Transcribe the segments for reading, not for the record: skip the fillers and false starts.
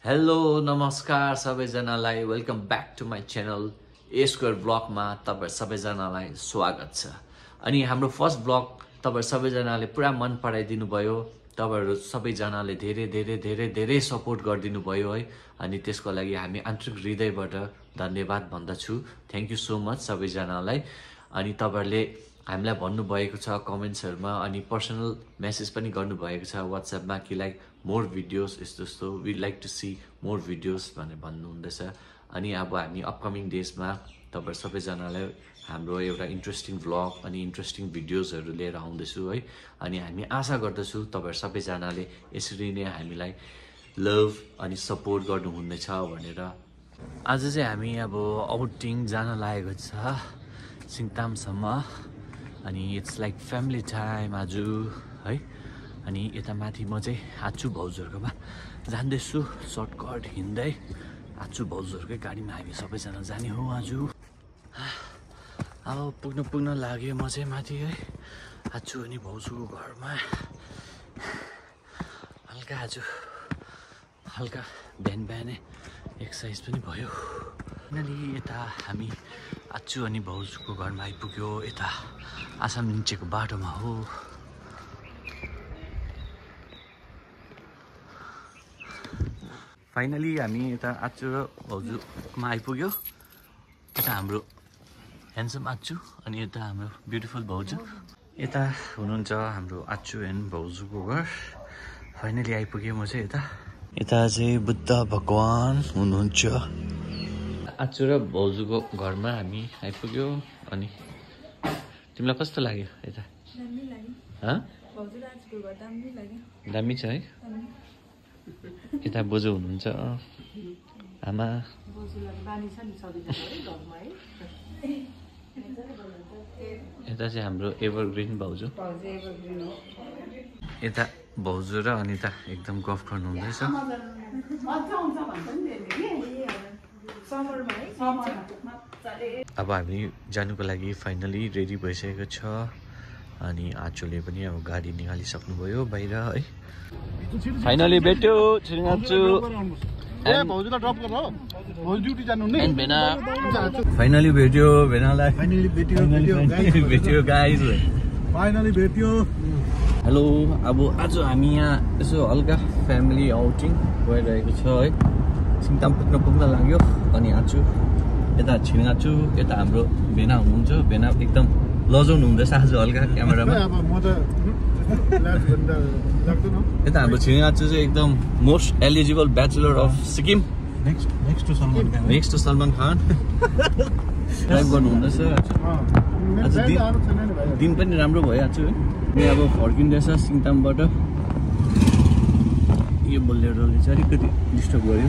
Hello नमस्कार सबैजनालाई welcome back to my channel A square ब्लगमा तपाईहरु सबैजनालाई स्वागत छ। अनि हाम्रो फर्स्ट ब्लग तपाईहरु सबैजनाले पुरा मन पराइदिनु भयो। तपाईहरु सबैजनाले धेरै सपोर्ट गरिदिनु भयो है। अनि त्यसको लागि हामी आन्तरिक हृदयबाट धन्यवाद भन्दछु। थ्यांक यू सो मच सबैजनालाई। अनि तपाईहरुले हामीलाई भन्नु भएको छ कमेन्ट्सहरुमा अनि पर्सनल मेसेज पनि गर्नु भएको छ WhatsAppमा कि लाइक मोर भिडियोस यस्तो we like to see more videos भनेर भन्नुहुँदैछ। अनि अब हामी अपकमिङ डेजमा तपाईहरु सबैजनालाई हाम्रो एउटा इन्ट्रेस्टिङ भ्लग अनि इन्ट्रेस्टिङ भिडियोसहरु लिएर आउँदैछु है। अनि हामी आशा गर्दछु तपाईहरु सबैजनाले यसरी नै हामीलाई लभ अनि सपोर्ट गर्नुहुनेछ भनेर। आज चाहिँ हामी अब आउटिङ जान लागेको छ सिङतामसम्म। अनि इट्स लाइक फ्यामिली टाइम आज है। अनि यता माथि म चाहिँ आच्छु भाउजूहरुकोमा जान्दैछु सर्टकट हिँड्दै। आच्छु भाउजूहरुकै गाडीमा हामी सबैजना जाने हो आज। अब पुग्न लाग्यो म चाहिँ माथि है आच्छु अनि भाउजूको घरमा। हल्का बिहानै एक्सर्साइज पनि भयो। फाइनली यता हामी आच्छु अनि भाउजूको घरमा आइपुग्यो। यता आसाम निचेको बाटोमा हो। फाइनली हामी यता आच्छु र भाउजूमा आइपुग्यो। यता हाम्रो ह्यान्डसम आच्छु अनि यता हाम्रो ब्युटिफुल भाउजू। यता हुनुहुन्छ हाम्रो आच्छु एन्ड भाउजूको घर। फाइनली आइपुग्यो म चाहिँ यता चाहिँ बुद्ध भगवान हुनुहुन्छ। आच्छु र भाउजूको घरमा हामी आइपुग्यो। अनि तिमीलाई कस्तो लाग्यो यता? दामी छ है। यता बोजू हुनुहुन्छ आमा। यता चाहिँ हाम्रो एभरग्रिन भाउजू। यता भाउजू र अनिता एकदम गफ गर्नु हुँदैछ। अब हामी जानुको लागि फाइनली रेडी भइसकेको छ। अनि आचुले पनि अब गाडी निकालिसक्नुभयो बाहिर है। फाइनली भेट्यो छिरिङाचु। फाइनली भेट्यो भेनालाई। भेट्यो गाइज। फाइनली भेट्यो। हेलो अब आज हामी यहाँ यसो हल्का फ्यामिली आउटिङ गइरहेको छ है। सिङताम पुग्न लाग्यो। अनि आचु यता छिरिङाचु यता हाम्रो भेना हुनुहुन्छ। भेना एकदम लजाउनु हुँदैछ आज हल्का क्यामेरामा। यता हाम्रो छिरिङाचु चाहिँ एकदम most eligible bachelor of Sikkim. Next to Salman Khan drive गर्नु हुँदैछ। आज दिन पनि राम्रो भयो आज है। अनि अब फर्किँदैछ सिङतामबाट। यो बोलेरोले चाहिँ अलिकति डिस्टर्ब गर्यो।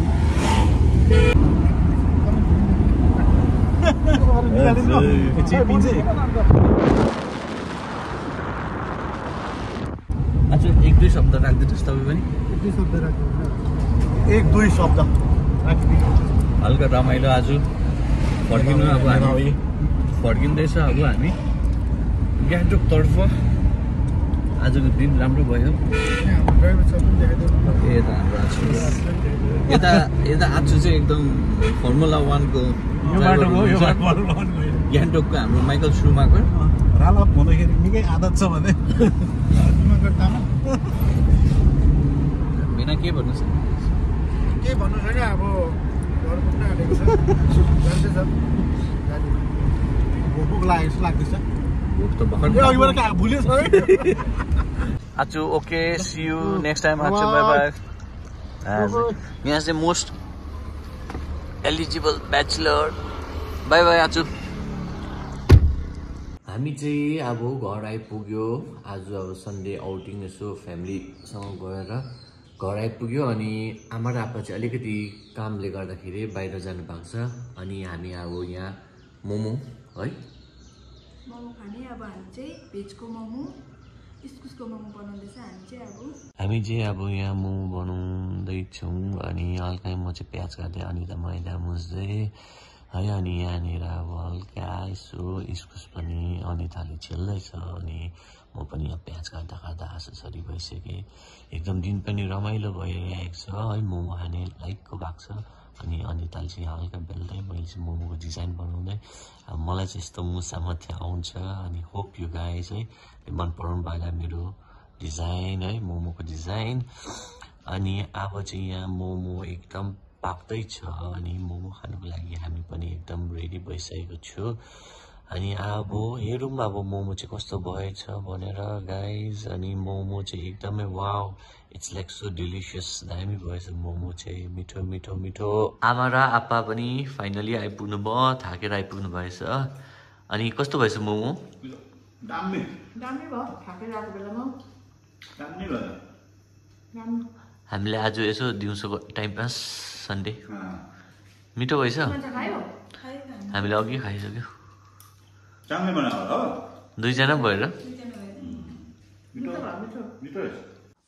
आज एक दुई शब्द राखिदिनुहोस् तपाईँ पनि। एक दुई शब्द हल्का रमाइलो आज फर्किनु। अब हामी फर्किँदैछ अब हामी गान्तोकतर्फ। आजको दिन राम्रो भयो। यता हाम्रो आचु यता आचु चाहिँ एकदम फर्मुला 1 को गान्तोकको हाम्रो माइकल सुमाकर। रालप हुँदाखेरि निकै आदत छ भने बिना के भन्नु छ? के भन्नु छैन। अब घर पुग्न आँटेको छ। जान्दैछ भोक लागेको जस्तो लाग्दैछ। Achu okay see you next time. Achu bye bye. यहाँ चाहिँ most eligible bachelor. Bye bye Achu. हामी चाहिँ अब घर आइपुग्यो। आज अब सन्डे आउटिङ यसो फ्यामिलीसँग गएर घर आइपुग्यो। अनि आमा र आप्पा चाहिँ अलिकति कामले गर्दाखेरि बाहिर जानु भएको छ। अनि हामी अब यहाँ मोमो है मोमो खाने। अब हामी चाहिँ भेजको मोमो इस्कुसको मोमो बनाउँदैछ। हामी चाहिँ अब यहाँ मोमो बनाउँदैछौँ। अनि हल्का म चाहिँ प्याज काट्दै अनि त मैदा मुस्दै है। अनि यहाँनिर अब हल्का यसो इस्कुस पनि अनिताले छेल्दैछ अनि म पनि यहाँ प्याज काट्दा काट्दा आसुसरी भइसकेँ। एकदम दिन पनि रमाइलो भइरहेको छ है, मोमो खाने लाइकको भएको छ। अनि अनिताले चाहिँ हल्का बेल्दै, मैले चाहिँ मोमोको डिजाइन बनाउँदै। अब मलाई चाहिँ यस्तो मुसा मात्रै आउँछ अनि होप यु गाइज है मन पराउनु भयो होला मेरो डिजाइन है, मोमोको डिजाइन। अनि अब चाहिँ यहाँ मोमो एकदम पाक्दैछ अनि मोमो खानुको लागि हामी पनि एकदम रेडी भइसकेको छु। अनि अब हेरौँ अब मोमो चाहिँ कस्तो भएछ भनेर गाइज। अनि मोमो चाहिँ एकदमै wow, it's like so delicious, दामी भएछ मोमो चाहिँ, मिठो मिठो मिठो। आमा र आप्पा पनि फाइनली आइपुग्नु भयो, थाकेर आइपुग्नु भएछ। अनि कस्तो भएछ मोमो? दामी दामी भयो, थाकेर आएको बेलामा दामी भयो। हामीले आज यसो दिउँसोको टाइम पास सन्डे मिठो भएछ। हामीले अघि खाइसक्यो, दामी बनायो हो, दुईजना भएर।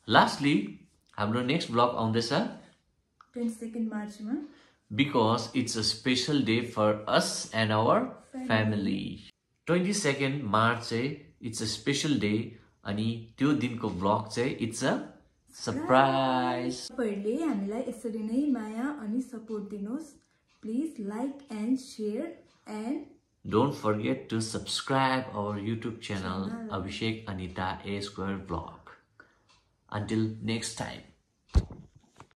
लास्टली हाम्रो नेक्स्ट ब्लग आउँदैछ 22 मार्चमा, because it's a special day for us and our family. 22 March चाहिँ इट्स अ स्पेसल डे अनि त्यो दिनको ब्लग चाहिँ इट्स अ सरप्राइज। तपाईहरुले हामीलाई यसरी नै माया अनि सपोर्ट दिनुहोस्। Please like and share and Don't forget to subscribe our YouTube channel Abhishek Anita A Square Vlog. Until next time.